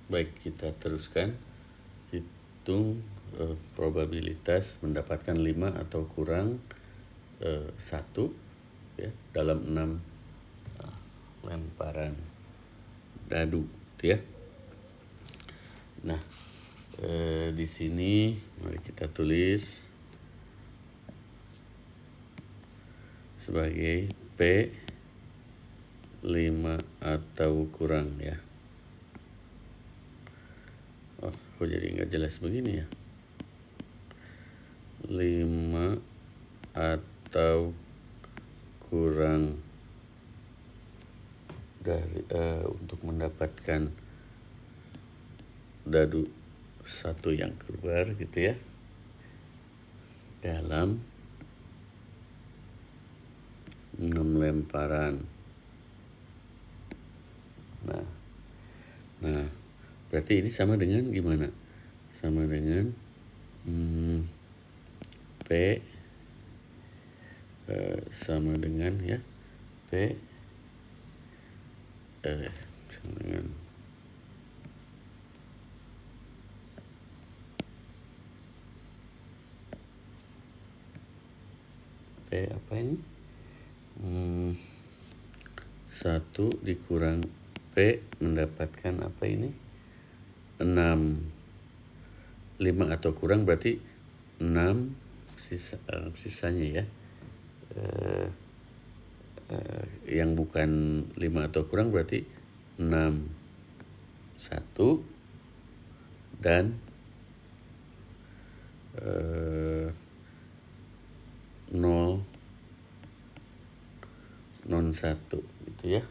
Baik, kita teruskan. Hitung probabilitas mendapatkan 5 atau kurang 1 ya, dalam 6 lemparan dadu gitu ya. Nah, di sini mari kita tulis sebagai P 5 atau kurang ya. Oh, kok jadi nggak jelas begini ya? 5 atau kurang dari untuk mendapatkan dadu 1 yang keluar gitu ya, dalam 6 lemparan. Nah, berarti ini sama dengan gimana? Sama dengan P sama dengan ya, P sama dengan P apa ini? 1 dikurang P mendapatkan apa ini? 6. 5 atau kurang berarti 6 sisanya ya. Yang bukan 5 atau kurang berarti 6, 1 dan 0, 1 gitu ya.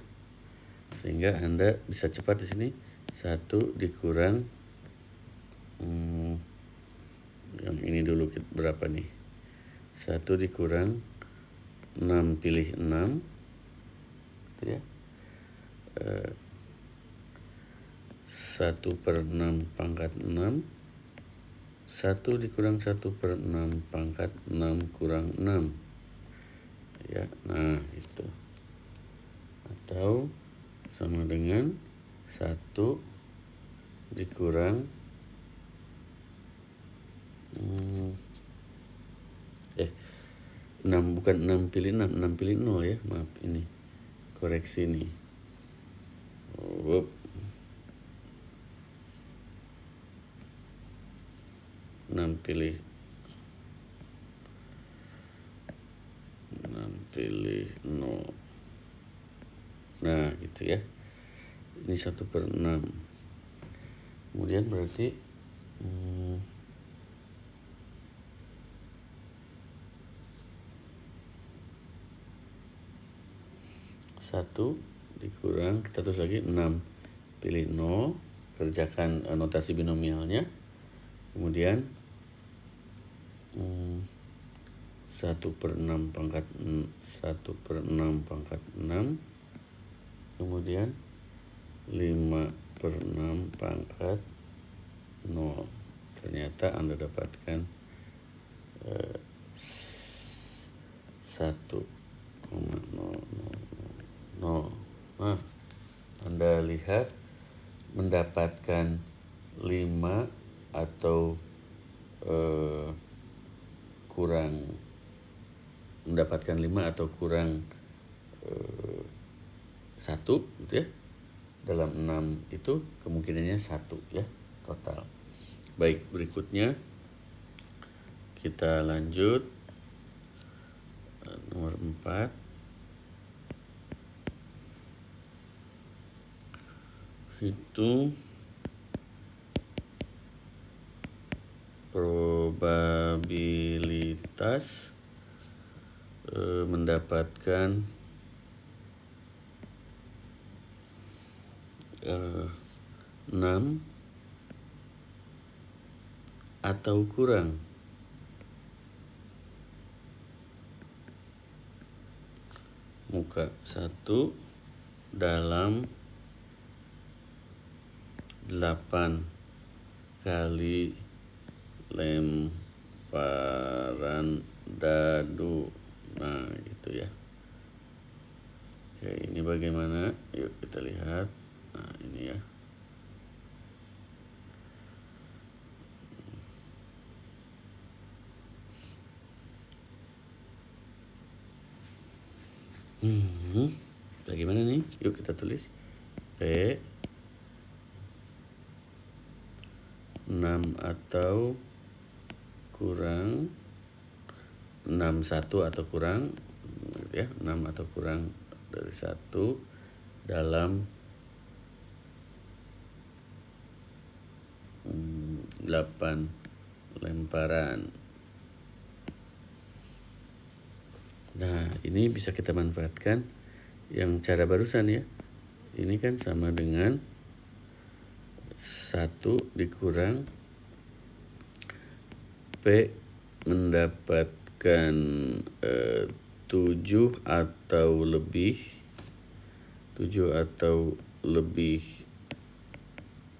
Sehingga Anda bisa cepat di sini. 1 dikurang yang ini dulu berapa nih? 1 dikurang 6 pilih 6 gitu ya. 1/6 pangkat 6. 1 dikurang 1/6 pangkat 6 kurang 6 ya. Nah itu, atau sama dengan 1 dikurang 6, bukan 6 pilih 6, 6 pilih 0 ya, maaf ini koreksi nih. 6 pilih 0. Nah gitu ya, ini 1/6. Kemudian berarti 1 dikurang, kita tulis lagi 6 pilih 0, kerjakan notasi binomialnya. Kemudian 1/6 pangkat 6, kemudian 5/6 pangkat 0. Ternyata Anda dapatkan 1,000. Nah, Anda lihat mendapatkan 5 atau kurang, mendapatkan 5 atau kurang 1 gitu ya, dalam 6 itu kemungkinannya 1 ya total. Baik, berikutnya kita lanjut nomor 4. Hitung probabilitas mendapatkan 6 atau kurang muka 1 dalam 8 kali lemparan dadu. Nah gitu ya. Oke, ini bagaimana? Yuk kita lihat. Nah ini ya. Bagaimana nih? Yuk kita tulis. P 6 atau kurang 61 atau kurang ya, 6 atau kurang dari 1 dalam 8 lemparan. Nah, ini bisa kita manfaatkan yang cara barusan ya. Ini kan sama dengan 1 dikurang P mendapatkan 7 atau lebih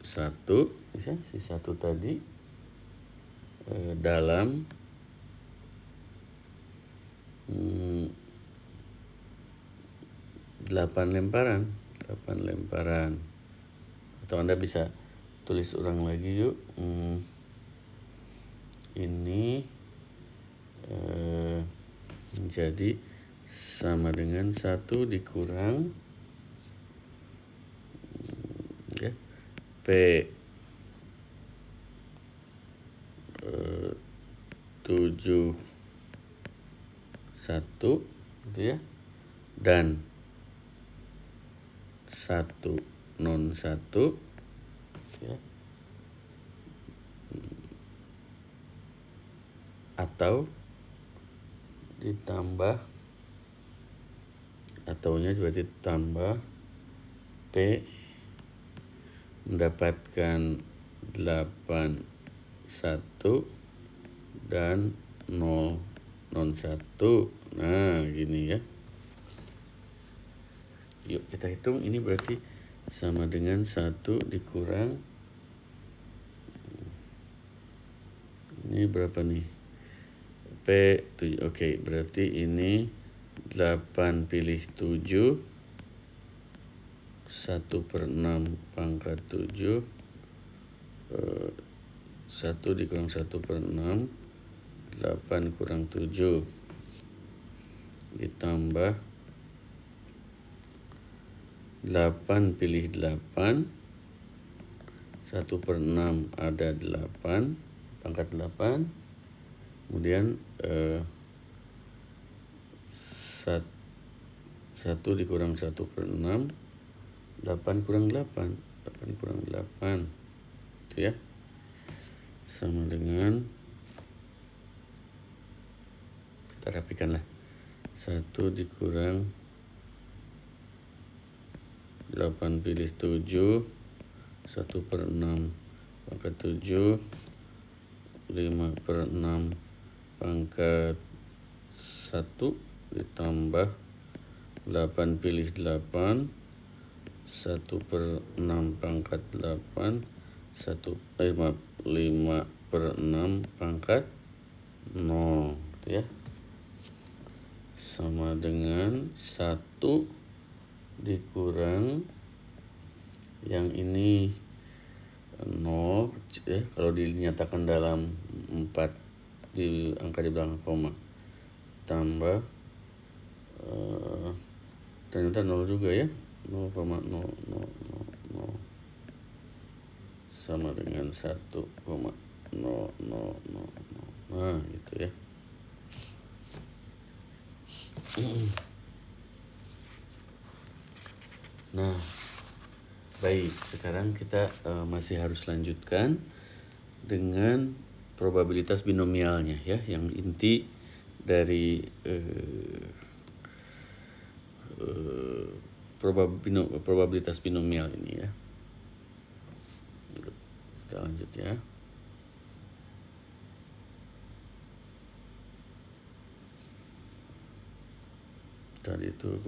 1, bisa si 1 tadi dalam 8 lemparan. Atau Anda bisa tulis ulang lagi yuk. Ini menjadi sama dengan 1 dikurang ya, P 7 1 gitu ya, dan 1 non 1 ya, atau ditambah, ataunya berarti tambah P mendapatkan 8 1 dan 0 non 1. Nah gini ya. Yuk kita hitung, ini berarti sama dengan 1 dikurang, ini berapa nih, P 7. Oke, berarti ini 8 pilih 7, 1/6 pangkat 7, 1 dikurang 1/6, 8 kurang 7, ditambah 8 pilih 8, 1/6 ada 8, pangkat 8, kemudian 1 dikurang 1/6, 8 kurang 8, 8 kurang 8 itu ya, sama dengan, kita rapikan lah, 1 dikurang 8 pilih 7, 1/6 pangkat 7, 5/6 pangkat 1, ditambah 8 pilih 8, 1/6 pangkat 8, 5/6 pangkat 0 gitu ya, sama dengan 1 dikurang yang ini 0 ya, kalau dinyatakan dalam 4 di angka di belakang koma, tambah ternyata 0 juga ya, 0,0000 sama dengan 1,0000. Nah gitu ya. Nah baik, sekarang kita masih harus lanjutkan dengan probabilitas binomialnya ya, yang inti dari probabilitas binomial ini ya. Kita lanjut ya. Tadi itu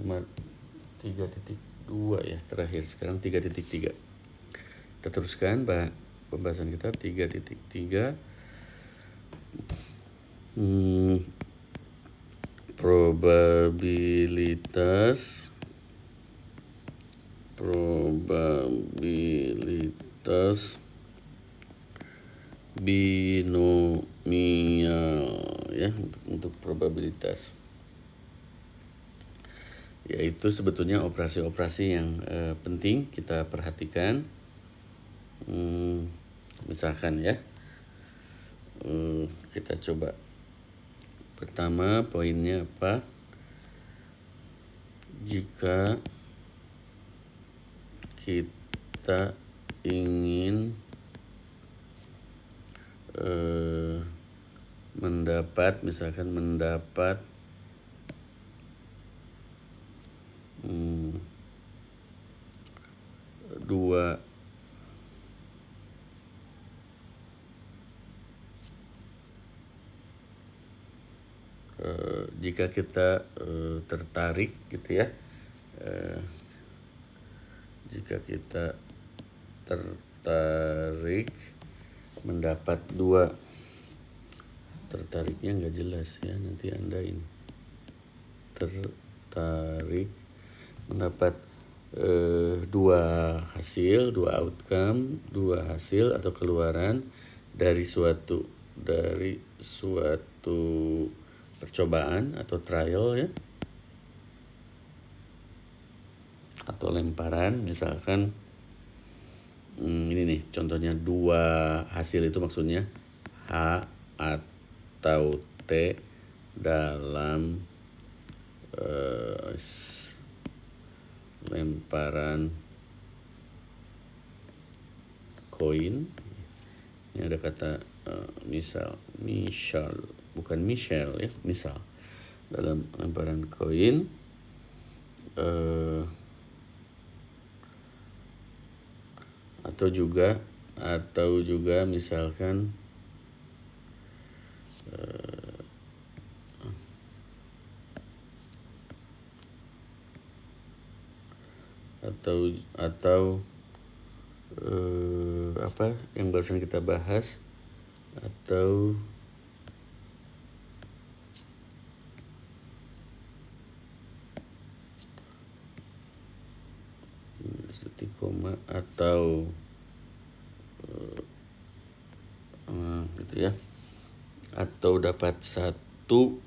3.2 ya terakhir, sekarang 3.3. Kita teruskan pembahasan kita 3.3. Probabilitas binomial ya, untuk probabilitas. yaitu sebetulnya operasi-operasi yang penting kita perhatikan. Misalkan ya, kita coba. Pertama poinnya apa? Jika kita ingin mendapat dua jika kita tertarik gitu ya, jika kita tertarik mendapat dua, tertariknya nggak jelas ya, nanti Anda ini tertarik mendapat dua hasil, dua outcome, dua hasil atau keluaran dari suatu percobaan atau trial ya, atau lemparan. Misalkan ini nih contohnya, dua hasil itu maksudnya H atau T dalam lemparan koin. Ini ada kata misal dalam lemparan koin, atau juga misalkan atau apa yang barusan kita bahas, atau koma, atau gitu ya, atau dapat satu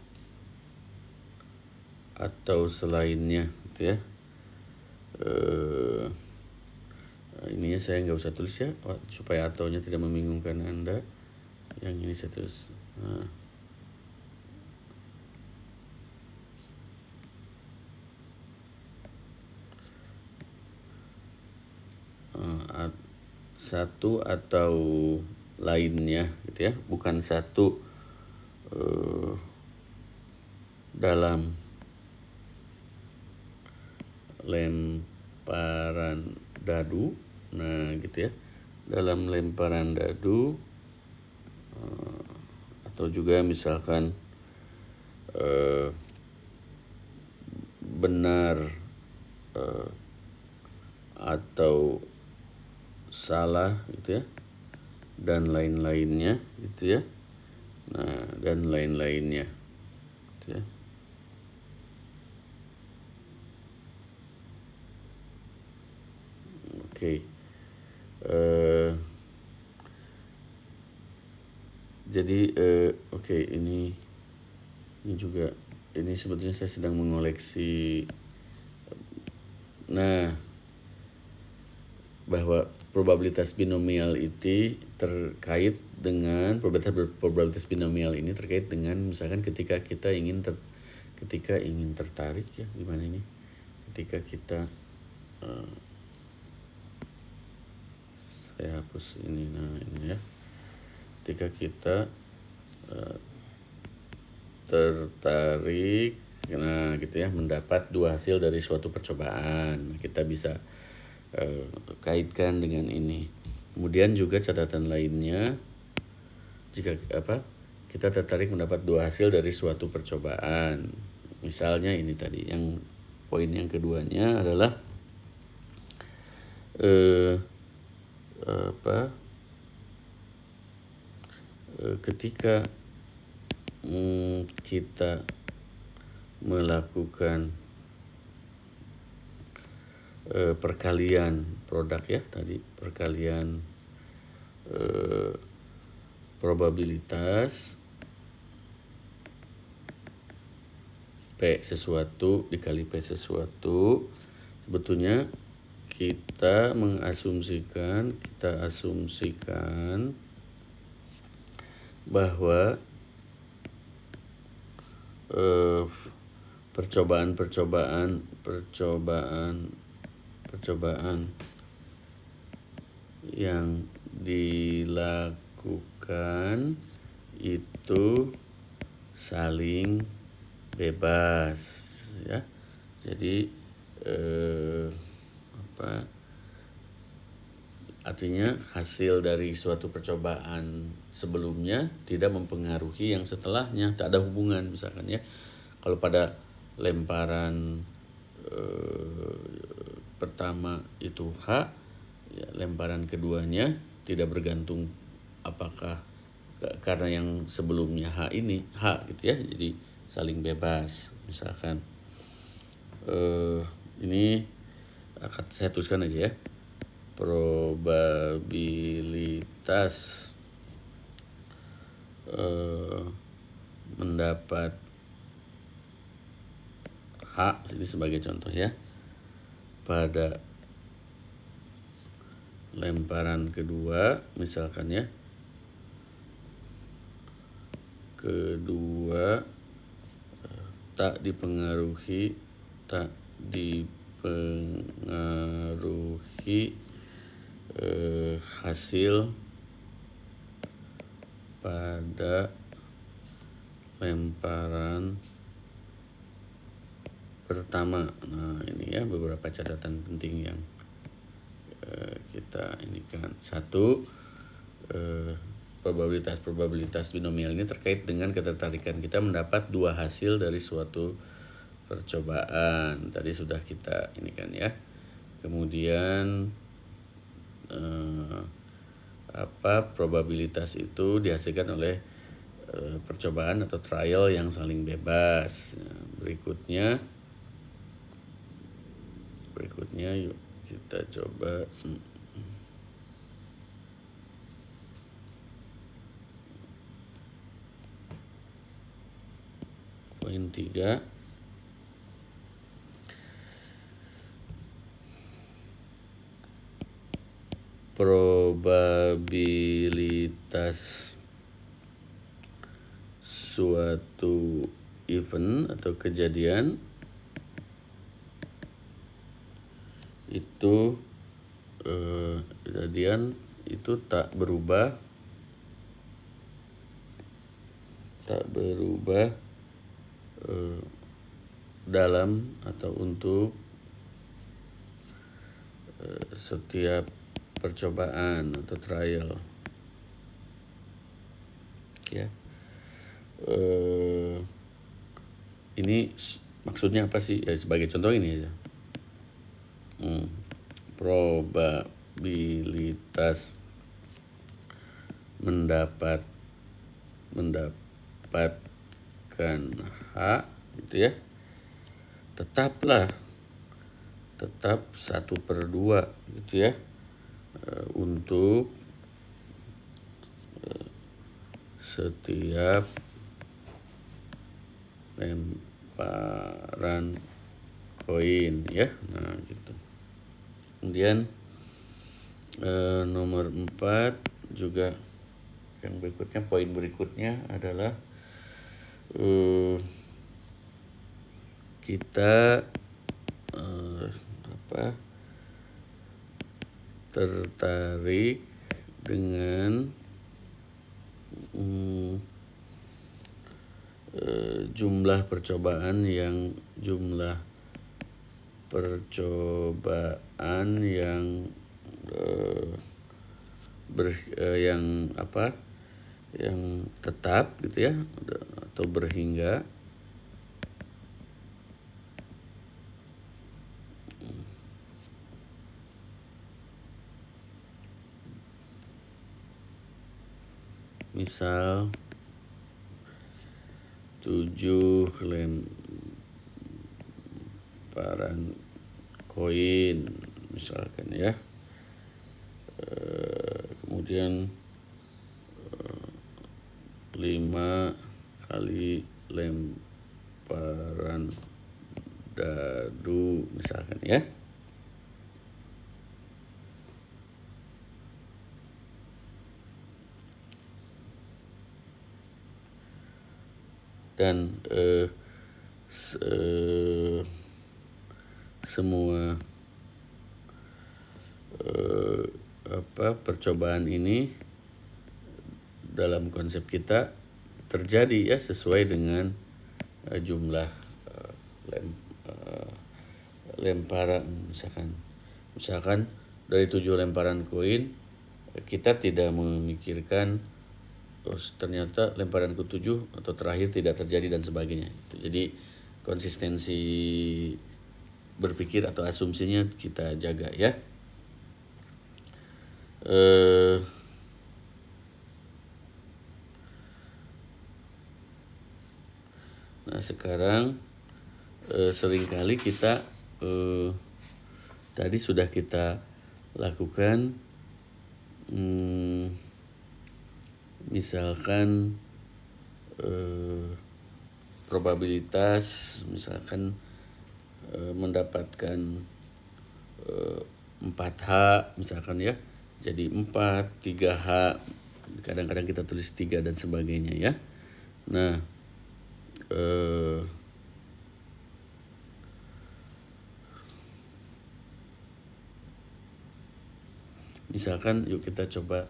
atau selainnya gitu ya. Ininya saya nggak usah tulis ya, supaya ataunya tidak membingungkan Anda. Yang ini saya tulis. Satu atau lainnya gitu ya, bukan satu dalam lemparan dadu. Nah gitu ya, dalam lemparan dadu, atau juga misalkan benar atau salah gitu ya, dan lain-lainnya gitu ya. Nah, dan lain-lainnya gitu ya. Oke. Jadi oke, ini juga, ini sebetulnya saya sedang mengoleksi. Nah, bahwa probabilitas binomial itu terkait dengan probabilitas binomial ini terkait dengan misalkan ketika kita ingin tertarik ya, gimana ini, ketika kita saya hapus ini. Nah ini ya, ketika kita tertarik, nah gitu ya, mendapat dua hasil dari suatu percobaan, kita bisa kaitkan dengan ini. Kemudian juga catatan lainnya, jika kita tertarik mendapat dua hasil dari suatu percobaan, misalnya ini tadi, yang poin yang keduanya adalah ketika kita melakukan perkalian produk ya, tadi perkalian probabilitas P sesuatu dikali P sesuatu, sebetulnya kita asumsikan bahwa percobaan yang dilakukan itu saling bebas, ya. Jadi artinya hasil dari suatu percobaan sebelumnya tidak mempengaruhi yang setelahnya, tak ada hubungan. Misalkan ya, kalau pada lemparan pertama itu H, ya, lemparan keduanya tidak bergantung apakah karena yang sebelumnya H ini H gitu ya, jadi saling bebas. Misalkan ini akan saya tuliskan aja ya, probabilitas mendapat H ini sebagai contoh ya, pada lemparan kedua misalkan ya, kedua tak dipengaruhi hasil pada lemparan pertama. Nah ini ya beberapa catatan penting yang kita ini kan. Satu, probabilitas binomial ini terkait dengan ketertarikan kita mendapat dua hasil dari suatu percobaan. Tadi sudah kita ini kan ya. Kemudian probabilitas itu dihasilkan oleh percobaan atau trial yang saling bebas. Berikutnya yuk kita coba poin 3. Probabilitas suatu event atau kejadian itu tak berubah dalam atau untuk setiap percobaan atau trial ya. Ini maksudnya apa sih ya, sebagai contoh ini aja. Probabilitas mendapatkan H gitu ya, tetap 1/2 gitu ya, untuk setiap lemparan koin ya. Nah gitu. Kemudian nomor 4 juga yang berikutnya, poin berikutnya adalah kita tertarik dengan jumlah percobaan yang yang tetap gitu ya, atau berhingga. Misal 7 lemparan koin misalkan ya. Kemudian 5 kali lemparan lemparan dadu misalkan ya. Dan semua percobaan ini dalam konsep kita terjadi ya sesuai dengan jumlah lemparan. Misalkan dari 7 lemparan koin kita tidak memikirkan ternyata lemparanku 7 atau terakhir tidak terjadi dan sebagainya. Jadi konsistensi berpikir atau asumsinya kita jaga ya. Nah sekarang seringkali kita tadi sudah kita lakukan misalkan probabilitas misalkan mendapatkan 4H misalkan ya, jadi 4, 3H, kadang-kadang kita tulis 3 dan sebagainya ya. Nah misalkan yuk kita coba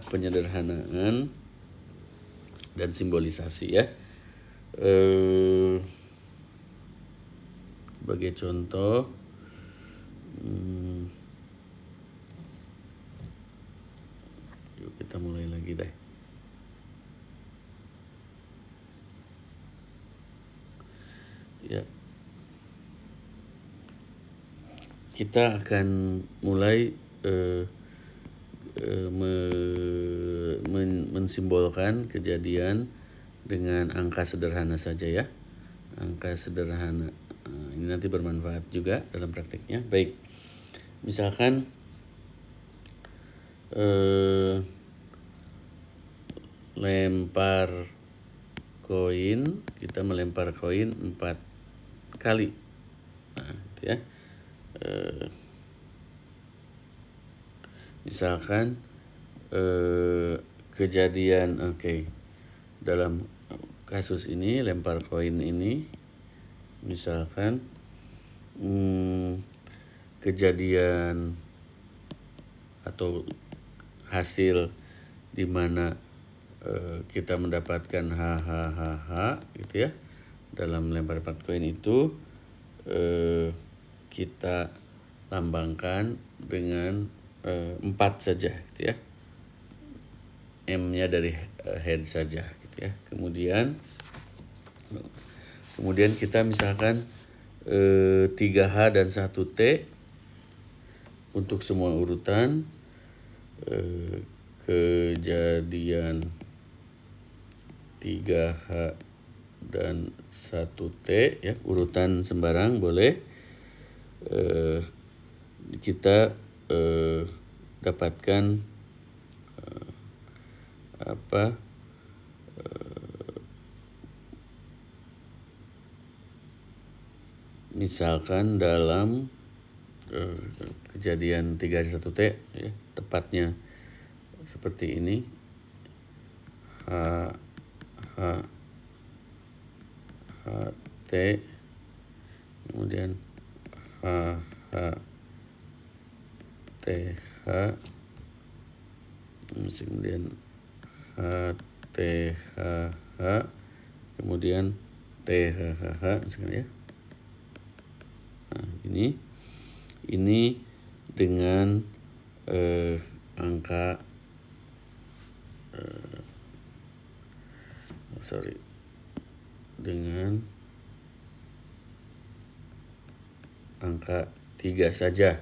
penyederhanaan dan simbolisasi ya. Sebagai contoh yuk kita mulai lagi deh. Ya. Kita akan mulai mensimbolkan kejadian dengan angka sederhana saja ya. Angka sederhana. Ini nanti bermanfaat juga dalam praktiknya. Baik. Misalkan lempar koin, kita melempar koin 4 kali. Nah, itu ya. Misalkan kejadian dalam kasus ini lempar koin ini misalkan kejadian atau hasil di mana kita mendapatkan HHHH gitu ya. Dalam melempar 4 koin itu kita lambangkan dengan 4 saja gitu ya. M-nya dari head saja gitu ya. Kemudian kita misalkan 3H dan 1T untuk semua urutan. Kejadian 3H dan 1T ya, urutan sembarang boleh. Kita dapatkan misalkan dalam kejadian 3H1T ya, tepatnya seperti ini. T kemudian TH kemudian THH kemudian THH misalkan ya. Nah, ini dengan angka dengan angka 3 saja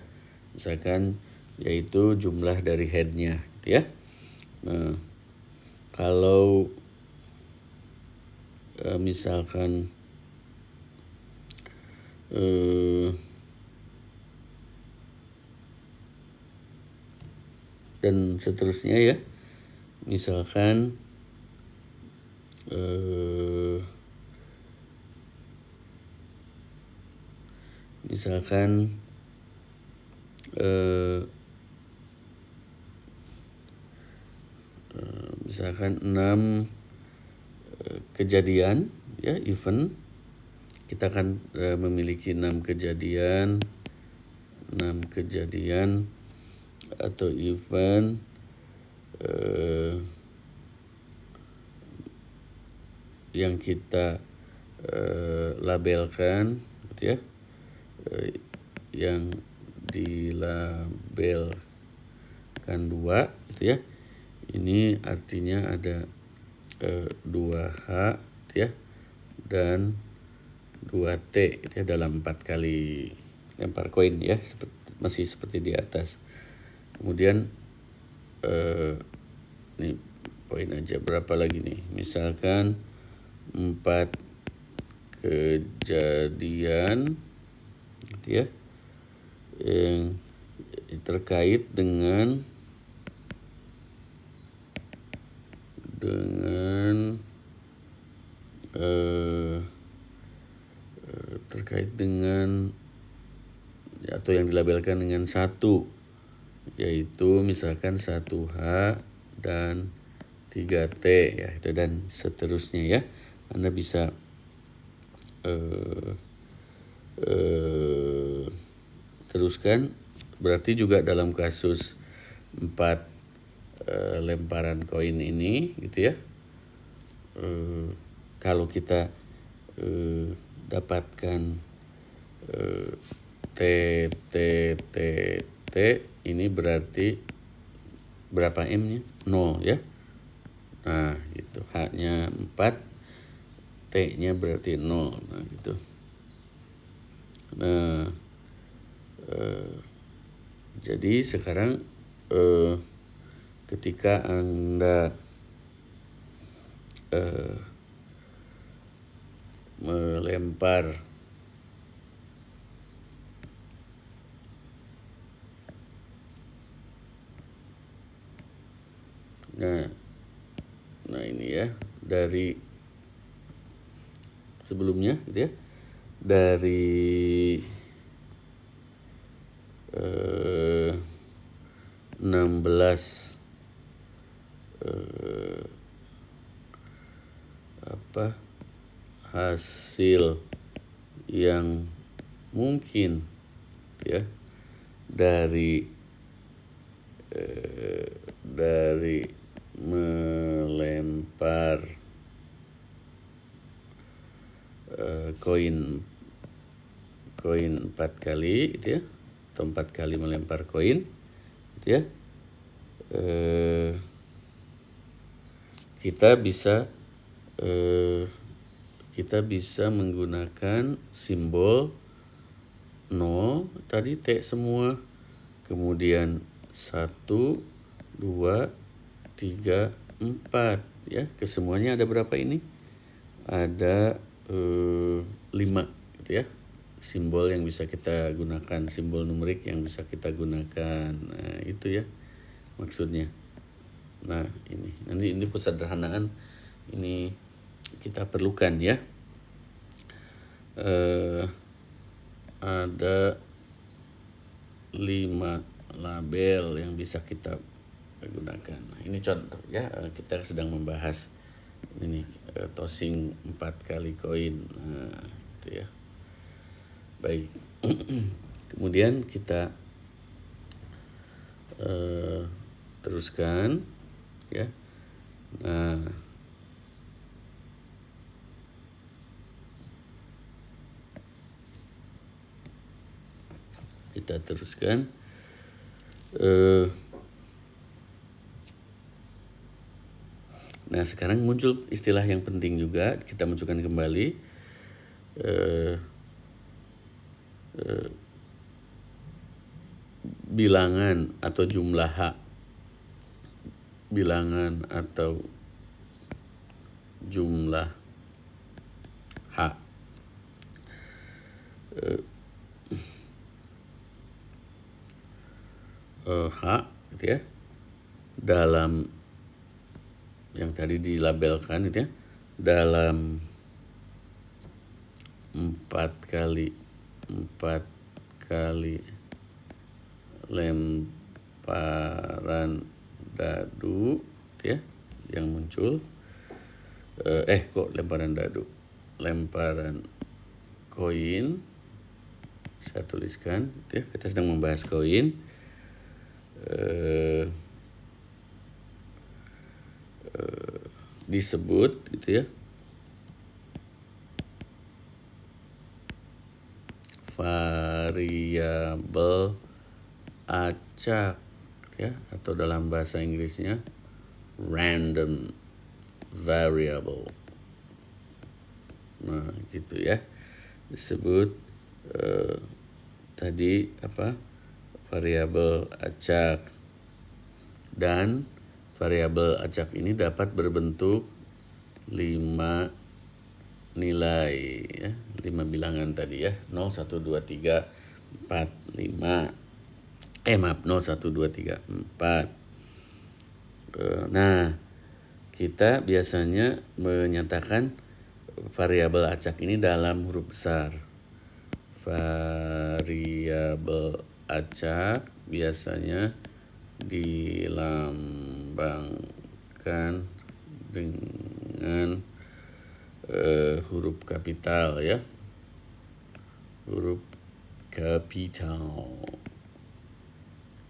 misalkan, yaitu jumlah dari headnya gitu ya. Nah kalau misalkan dan seterusnya ya, misalkan misalkan misalkan 6 kejadian ya, event. Kita akan memiliki 6 kejadian atau event yang kita labelkan gitu ya, yang dilabelkan 2 gitu ya. Ini artinya ada 2H gitu ya, dan 2T gitu ya, dalam 4 kali lempar koin ya, masih seperti di atas. Kemudian nih poin aja berapa lagi nih, misalkan 4 kejadian gitu ya, yang terkait dengan atau yang dilabelkan dengan 1, yaitu misalkan 1H dan 3T ya, itu dan seterusnya ya. Anda bisa teruskan. Berarti juga dalam kasus 4 lemparan koin ini gitu ya, kalau kita dapatkan T ini berarti berapa M-nya? 0 ya. Nah gitu, H-nya 4, T-nya berarti 0. Nah gitu. Nah jadi sekarang ketika Anda melempar nah ini ya, dari sebelumnya gitu ya, dari 16 hasil yang mungkin ya dari melempar koin 4 kali gitu ya, atau 4 kali melempar koin gitu ya, kita bisa menggunakan simbol 0 tadi, T semua, kemudian 1, 2, 3, 4 ya. Kesemuanya ada berapa ini? Ada 5 gitu ya, simbol yang bisa kita gunakan, simbol numerik yang bisa kita gunakan. Nah itu ya maksudnya. Nah ini persederhanaan ini kita perlukan ya. Ada 5 label yang bisa kita gunakan. Nah, ini contoh ya, kita sedang membahas ini tossing 4 kali koin. Nah itu ya. Baik. Kemudian kita teruskan ya. Nah kita teruskan. Nah sekarang muncul istilah yang penting juga, kita munculkan kembali. Bilangan atau jumlah H. Bilangan atau jumlah H. H gitu ya, dalam yang tadi dilabelkan gitu ya, dalam 4 kali 4 kali lemparan dadu ya yang muncul. Kok lemparan dadu, lemparan koin, saya tuliskan ya, kita sedang membahas koin. Disebut gitu ya variabel acak ya, atau dalam bahasa Inggrisnya random variable. Nah gitu ya, disebut tadi variabel acak. Dan variabel acak ini dapat berbentuk 5 nilai ya, 5 bilangan tadi ya, 0, 1, 2, 3, 4, 5. 0, 1, 2, 3, 4. Nah, kita biasanya menyatakan variabel acak ini dalam huruf besar. Variabel acak biasanya dilambangkan dengan huruf kapital ya, huruf kapital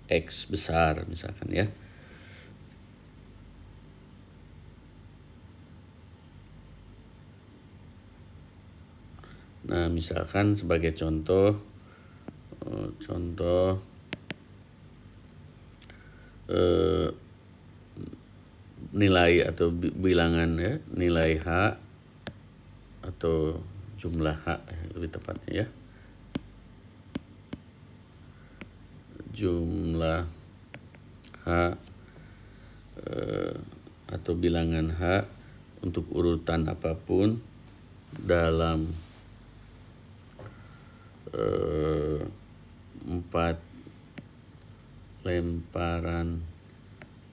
X besar misalkan ya. Nah misalkan sebagai contoh nilai atau bilangan ya, nilai H atau jumlah H lebih tepatnya ya, jumlah H atau bilangan H untuk urutan apapun dalam 4 lemparan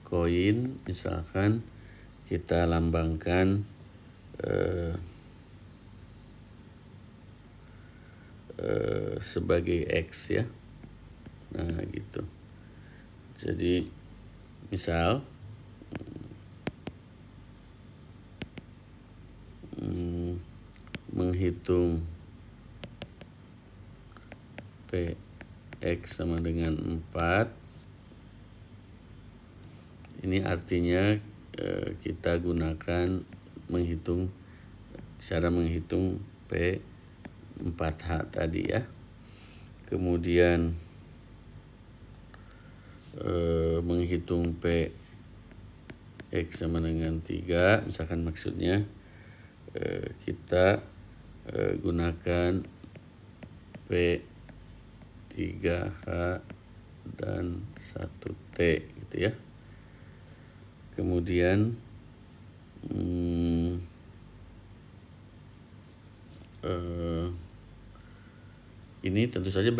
koin, misalkan kita lambangkan sebagai X ya. Nah gitu. Jadi misal menghitung PX sama dengan 4. Ini artinya kita gunakan cara menghitung P4H tadi ya. Kemudian menghitung PX sama dengan 3, misalkan maksudnya kita gunakan P3H dan 1T gitu ya. Kemudian ini tentu saja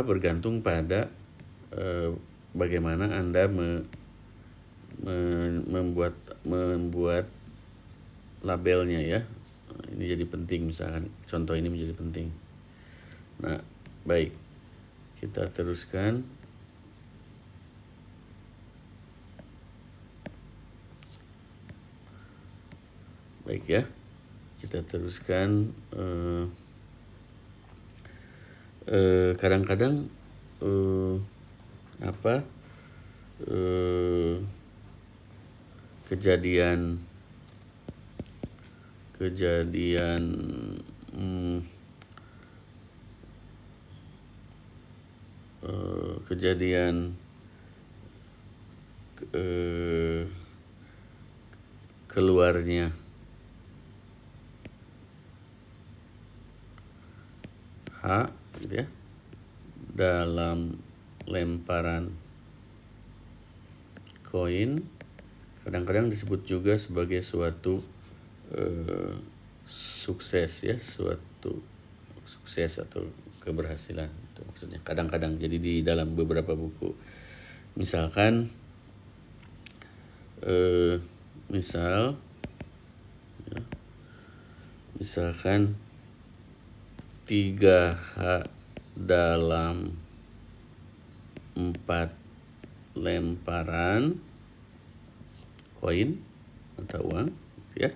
bergantung pada bagaimana Anda membuat labelnya ya. Ini jadi penting, misalkan contoh ini menjadi penting. Nah, baik. Kita teruskan. Baik ya. Kita teruskan. Kadang-kadang kejadian keluarnya H gitu ya dalam lemparan koin kadang-kadang disebut juga sebagai suatu sukses ya, suatu sukses atau keberhasilan itu maksudnya kadang-kadang. Jadi di dalam beberapa buku misalkan misalkan 3H dalam 4 lemparan koin atau uang, ya,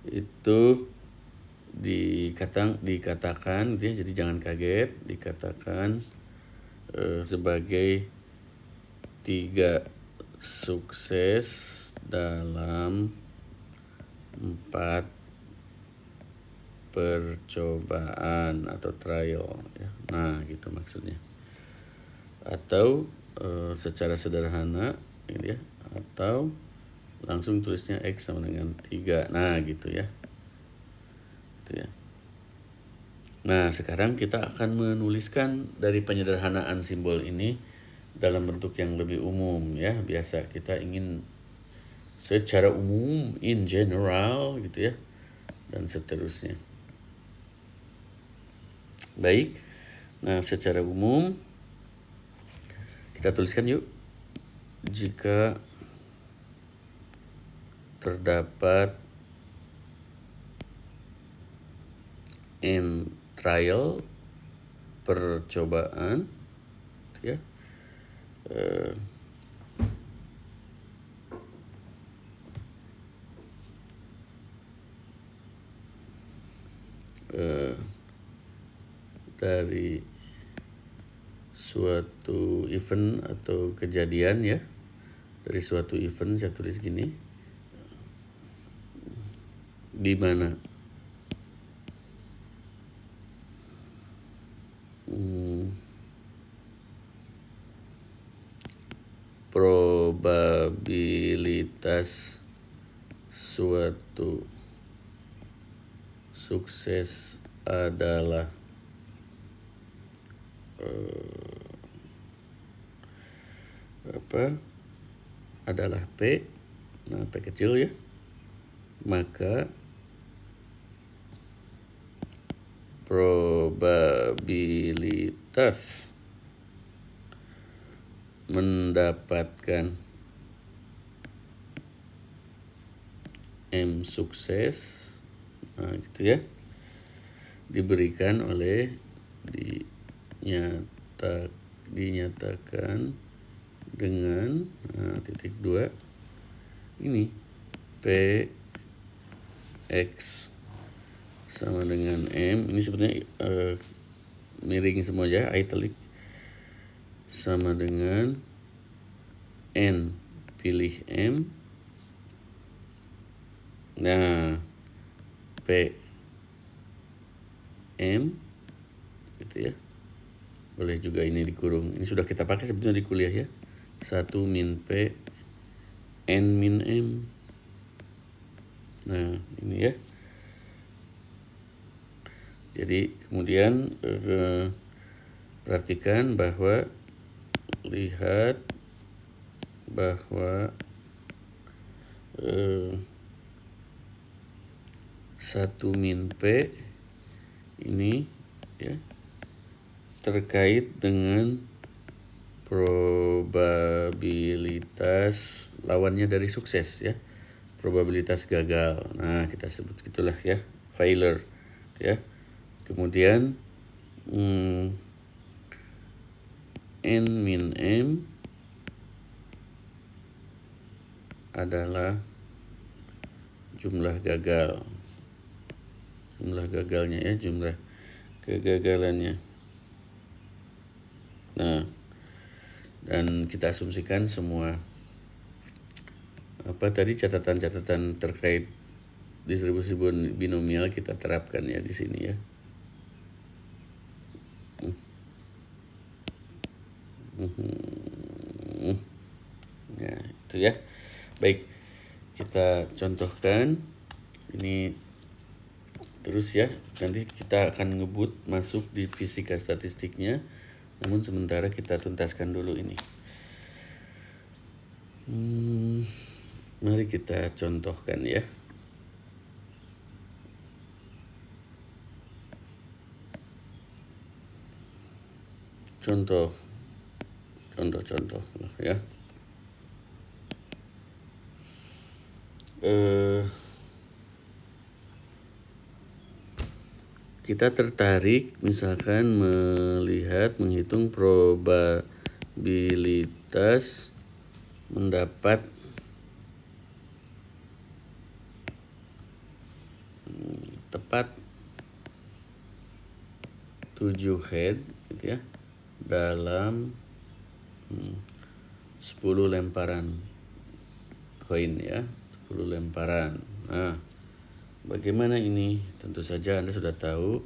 itu dikatakan gitu ya, jadi jangan kaget, dikatakan sebagai 3 sukses dalam 4 percobaan atau trial, ya. Nah, gitu maksudnya. Atau secara sederhana gitu ya, atau langsung tulisnya X sama dengan 3. Nah, gitu ya. Gitu ya. Nah, sekarang kita akan menuliskan dari penyederhanaan simbol ini dalam bentuk yang lebih umum, ya. Biasa kita ingin secara umum, in general gitu ya, dan seterusnya. Baik. Nah, secara umum kita tuliskan yuk. Jika terdapat N trial percobaan, ya, dari suatu event atau kejadian, ya, dari suatu event saya tulis gini, di mana probabilitas suatu sukses adalah adalah P. Nah, P kecil, ya. Maka probabilitas mendapatkan M sukses, nah gitu ya, diberikan oleh dinyatakan dengan titik 2 ini P X sama dengan M, ini sebenarnya miring semua aja, italic, sama dengan N pilih M. Nah, P M gitu ya. Boleh juga ini dikurung. Ini sudah kita pakai sebetulnya di kuliah, ya. 1 min P N min M. Nah, ini ya. Jadi kemudian perhatikan bahwa, lihat bahwa 1 min P ini, ya, terkait dengan probabilitas lawannya dari sukses, ya, probabilitas gagal. Nah, kita sebut gitulah, ya, failure, ya. Kemudian N min M adalah jumlah gagal. Jumlah gagalnya, ya, jumlah kegagalannya. Nah, dan kita asumsikan semua catatan-catatan terkait distribusi binomial kita terapkan, ya, di sini, ya. Ya, itu ya. Baik, kita contohkan ini terus, ya. Nanti kita akan ngebut masuk di fisika statistiknya. Namun sementara kita tuntaskan dulu ini. Mari kita contohkan, ya. Contoh, ya. kita tertarik misalkan menghitung probabilitas mendapat tepat 7 head gitu ya dalam 10 lemparan koin ya, 10 lemparan. Nah, bagaimana ini? Tentu saja Anda sudah tahu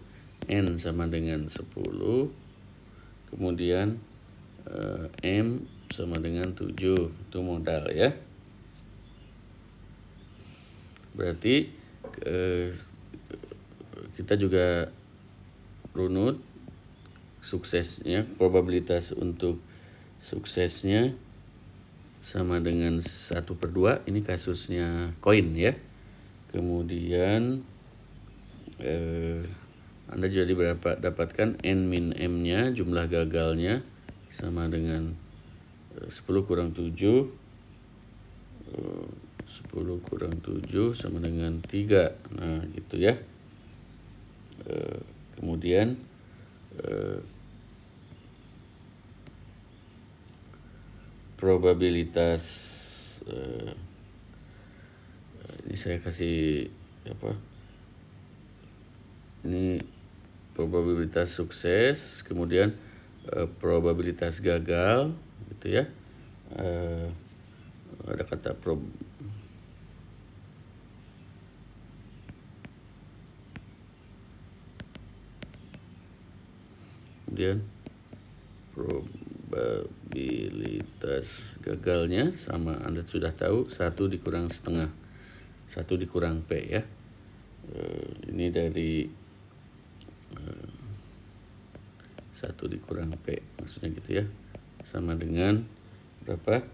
N sama dengan 10, kemudian M sama dengan 7, itu modal ya. Berarti kita juga runut suksesnya, probabilitas untuk suksesnya sama dengan 1/2. Ini kasusnya koin ya. Kemudian Anda jadi dapatkan N-M-nya, jumlah gagalnya sama dengan 10 kurang 7, 10 kurang 7 sama dengan 3. Nah gitu ya. Kemudian probabilitas ini saya kasih apa? Ini probabilitas sukses, kemudian probabilitas gagal gitu ya. Ada kata kemudian probabilitas gagalnya sama, Anda sudah tahu, 1 dikurang setengah, 1 dikurang P ya. Ini dari 1 dikurang P, maksudnya gitu ya, sama dengan berapa?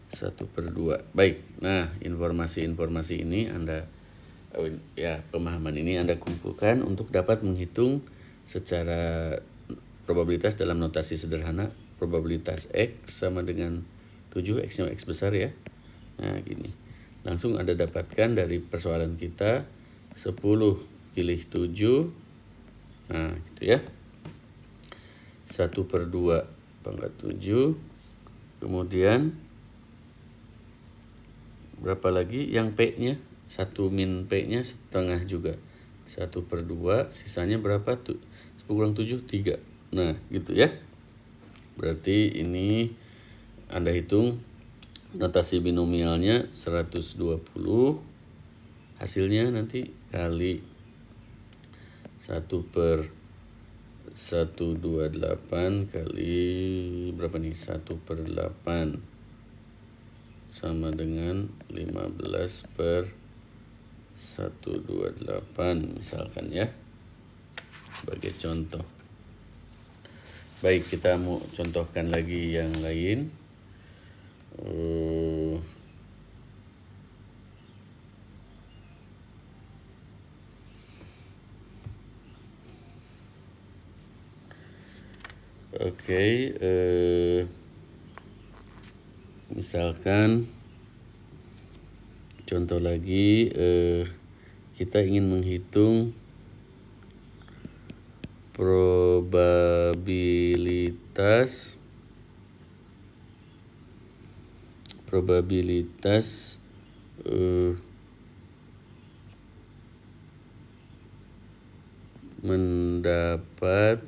1/2. Baik, nah informasi-informasi ini pemahaman ini Anda kumpulkan untuk dapat menghitung secara probabilitas dalam notasi sederhana. Probabilitas X sama dengan 7, X-nya X besar ya. Nah gini, langsung Anda dapatkan dari persoalan kita 10 pilih 7. Nah gitu ya, 1/2 pangkat 7. Kemudian berapa lagi yang P-nya? 1 min P-nya setengah juga, 1/2. Sisanya berapa tuh? 10 kurang 7, 3. Nah gitu ya. Berarti ini Anda hitung notasi binomialnya 120. Hasilnya nanti kali 1/128 kali berapa nih? 1/8 sama dengan 15/128 misalkan ya, sebagai contoh. Baik, kita mau contohkan lagi yang lain. Oke, misalkan contoh lagi, kita ingin menghitung probabilitas mendapat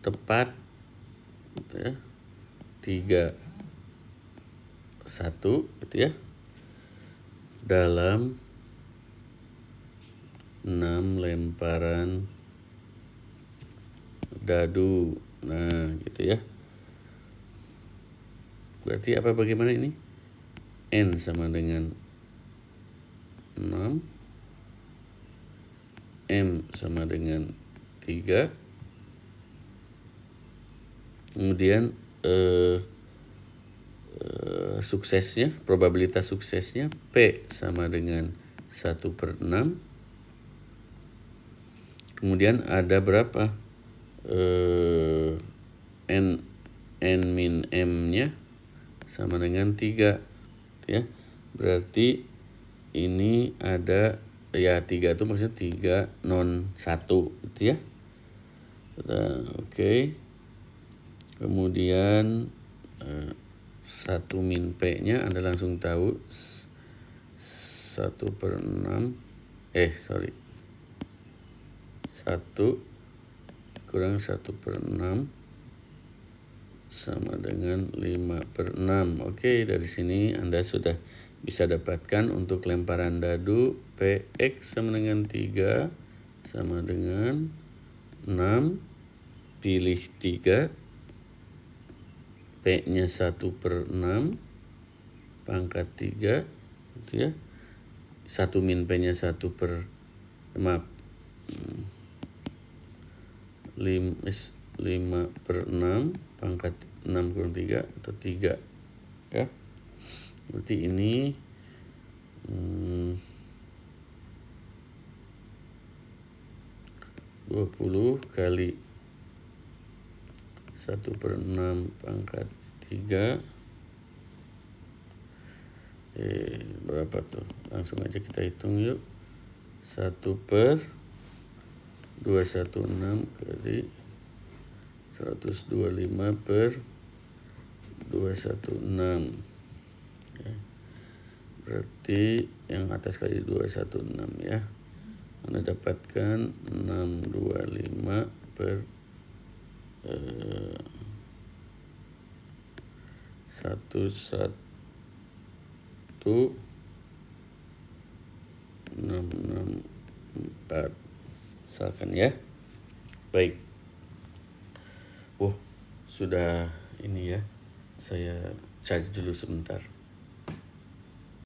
tepat gitu ya, 3/1 gitu ya dalam 6 lemparan dadu. Nah gitu ya. Berarti bagaimana ini? N sama dengan 6, M sama dengan 3, kemudian suksesnya, probabilitas suksesnya P sama dengan 1/6. Kemudian ada berapa? N min M-nya sama dengan 3 ya. Berarti ini ada ya 3 itu maksudnya 3 non 1 gitu ya. Oke. Kemudian 1 min P nya Anda langsung tahu 1/6 1 kurang 1/6 sama dengan 5/6. Oke, dari sini Anda sudah bisa dapatkan untuk lemparan dadu PX sama dengan 3 sama dengan 6. Pilih 3. P-nya 1/6 pangkat 3 gitu ya. 1 min P-nya 5/6 pangkat 6 kurang 3 atau 3 ya. Berarti ini 20 kali 1/6 pangkat 3 berapa tuh? Langsung aja kita hitung yuk. 1/216 kali 125/216 ya. Berarti yang atas kali 216 ya. Anda dapatkan 625 per 11664 misalkan ya. Baik. Sudah ini ya. Saya charge dulu sebentar.